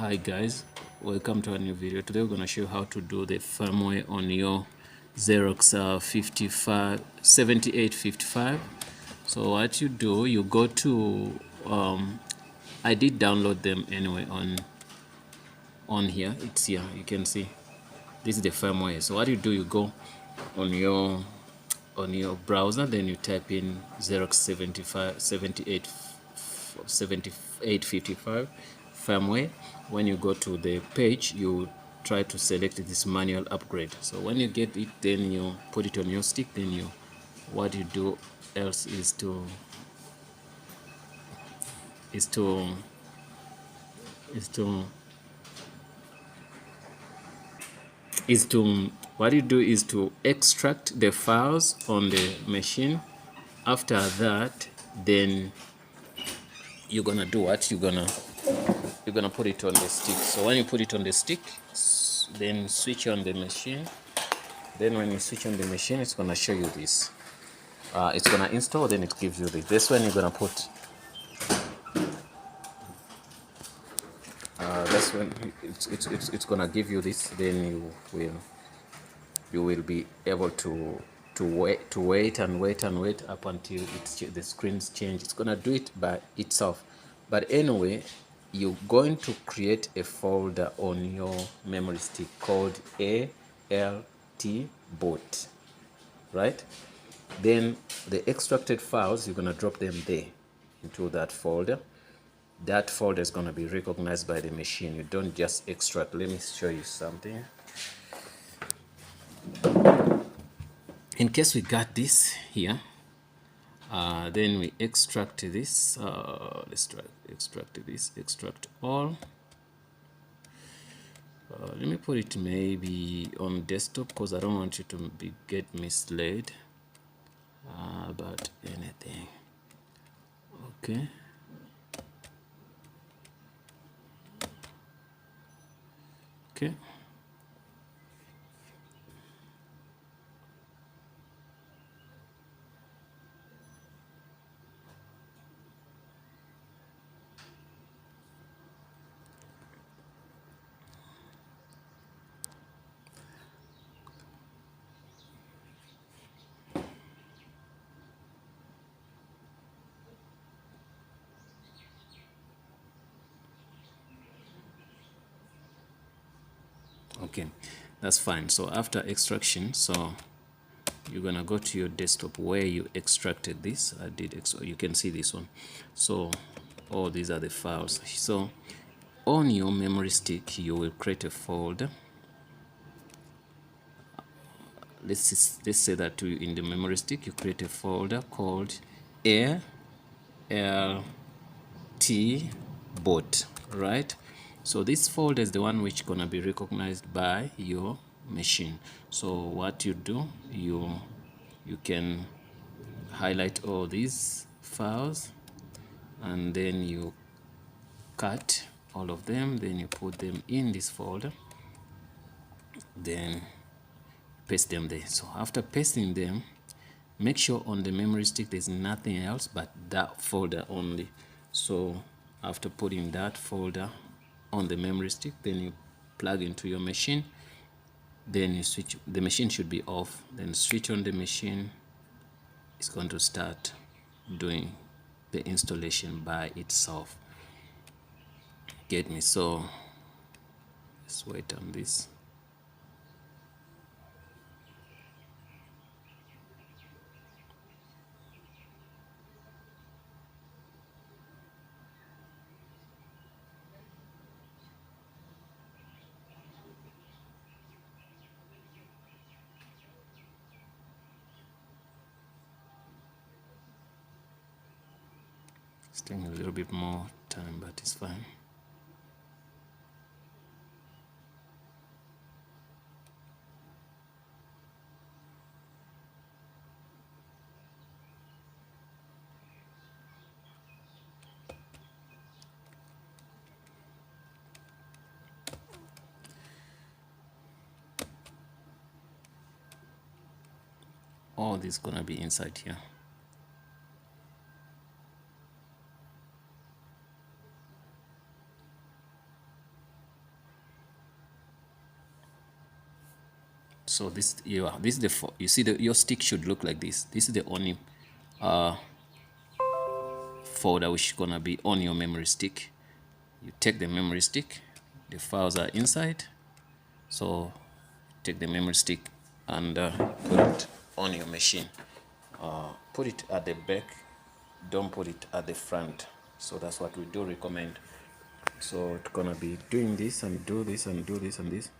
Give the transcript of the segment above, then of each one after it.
Hi guys, welcome to a new video. Today we're going to show you how to do the firmware on your Xerox 7855. So what you do, you go to I did download them anyway on here. It's here, you can see this is the firmware. So what you do, you go on your browser, then you type in Xerox 7855 firmware. When you go to the page, you try to select this manual upgrade. So when you get it, then you put it on your stick. Then you what you do else is to what you do is to extract the files on the machine. After that, then you're gonna do what you're gonna put it on the stick. So when you put it on the stick, then switch on the machine. Then when you switch on the machine, it's gonna show you this. It's gonna install, then it gives you this. This one you're gonna put. That's when it's gonna give you this. Then you will be able to wait up until the screens change. It's gonna do it by itself. But anyway, you're going to create a folder on your memory stick called ALT boot, right? Then the extracted files, you're gonna drop them there into that folder. That folder is gonna be recognized by the machine. You don't just extract. Let me show you something. In case we got this here, then we extract this. Let's try extract this. Extract all. Let me put it maybe on desktop because I don't want you to get misled about anything. Okay. Okay. Okay, that's fine. So after extraction, so you're gonna go to your desktop where you extracted this. You can see this one. So all these are the files. So on your memory stick, you will create a folder. Let's say that in the memory stick you create a folder called ALT boot, right? So this folder is the one which gonna be recognized by your machine. So what you do, you can highlight all these files and then you cut all of them, then you put them in this folder, then paste them there. So after pasting them, make sure on the memory stick there's nothing else but that folder only. So after putting that folder on the memory stick, then you plug into your machine, then you switch. The machine should be off, then switch on the machine. It's going to start doing the installation by itself. Get me? So let's wait on this. It's taking a little bit more time, but it's fine. All this is gonna be inside here. So this is the you see your stick should look like this. This is the only folder which is gonna be on your memory stick. You take the memory stick, the files are inside, so take the memory stick and put it on your machine. Put it at the back, don't put it at the front. So that's what we do recommend. So it's gonna be doing this and do this and do this and this.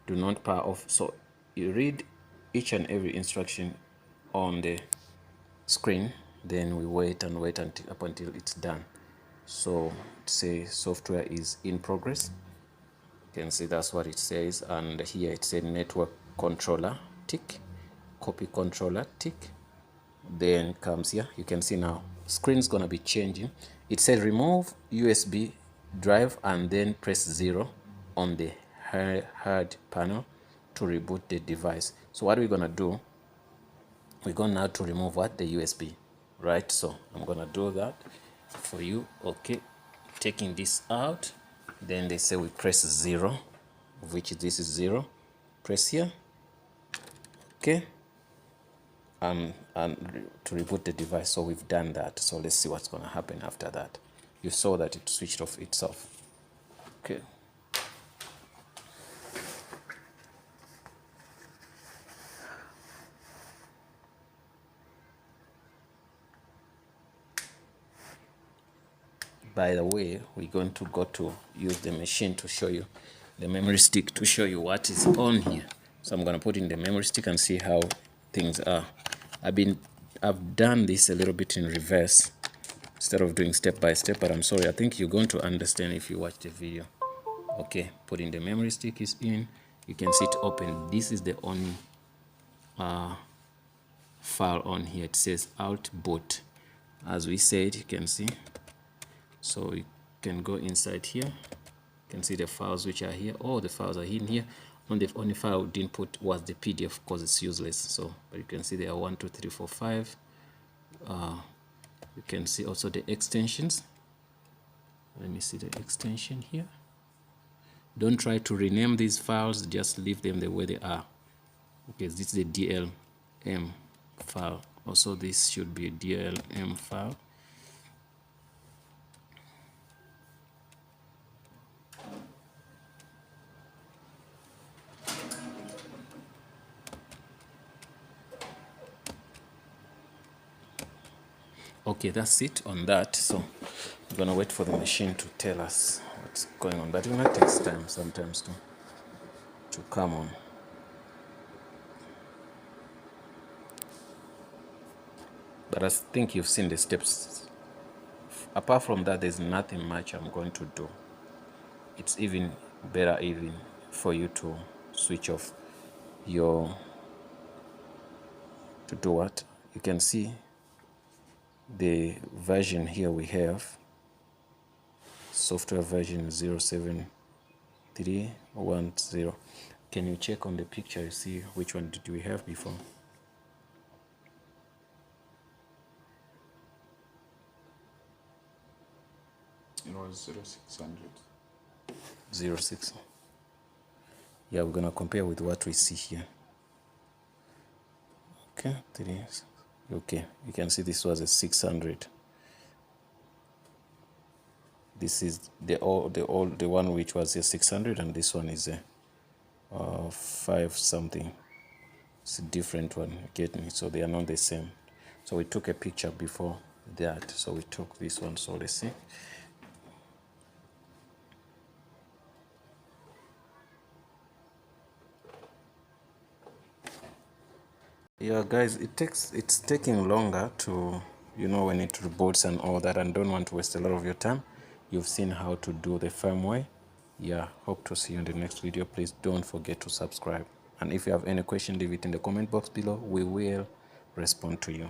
Do not power off. So you read each and every instruction on the screen, then we wait and wait until up until it's done. So say software is in progress. You can see that's what it says, and here it said network controller tick, copy controller tick. Then comes here, you can see now screen's gonna be changing. It said remove USB drive and then press 0 on the hard panel to reboot the device. So what we're gonna do, we're going now to remove what? The USB, right? So I'm gonna do that for you. Okay, taking this out, then they say we press 0, which this is 0. Press here, okay, and to reboot the device. So we've done that. So let's see what's gonna happen after that. You saw that it switched off itself. Okay. By the way, we're going to go to use the machine to show you the memory stick, to show you what is on here. So I'm going to put in the memory stick and see how things are. I've done this a little bit in reverse instead of doing step by step, but I'm sorry, I think you're going to understand if you watch the video. Okay, putting the memory stick is in. You can see it open. This is the only file on here. It says alt boot. As we said, you can see. So you can go inside here. You can see the files which are here. All the files are in here. The only file we didn't put was the PDF because it's useless. So, but you can see there are 1, 2, 3, 4, 5. You can see also the extensions. Let me see the extension here. Don't try to rename these files, just leave them the way they are. Okay, this is the DLM file. Also, this should be a DLM file. Okay, that's it on that. So we're gonna wait for the machine to tell us what's going on, but it might take time sometimes to come on. But I think you've seen the steps. Apart from that, there's nothing much I'm going to do. It's even better even for you to switch off your, to do what? You can see the version here we have software version 07310. Can you check on the picture, you see which one did we have before? It was 0600. 06. Yeah, we're gonna compare with what we see here. Okay, 3. Okay, you can see this was a 600. This is the one which was a 600, and this one is a 5 something. It's a different one. Get me? So they are not the same. So we took a picture before that. So we took this one. So let's see. Yeah, guys, it's taking longer to, you know, when it reboots and all that, and don't want to waste a lot of your time. You've seen how to do the firmware. Yeah, hope to see you in the next video. Please don't forget to subscribe, and if you have any question, leave it in the comment box below. We will respond to you.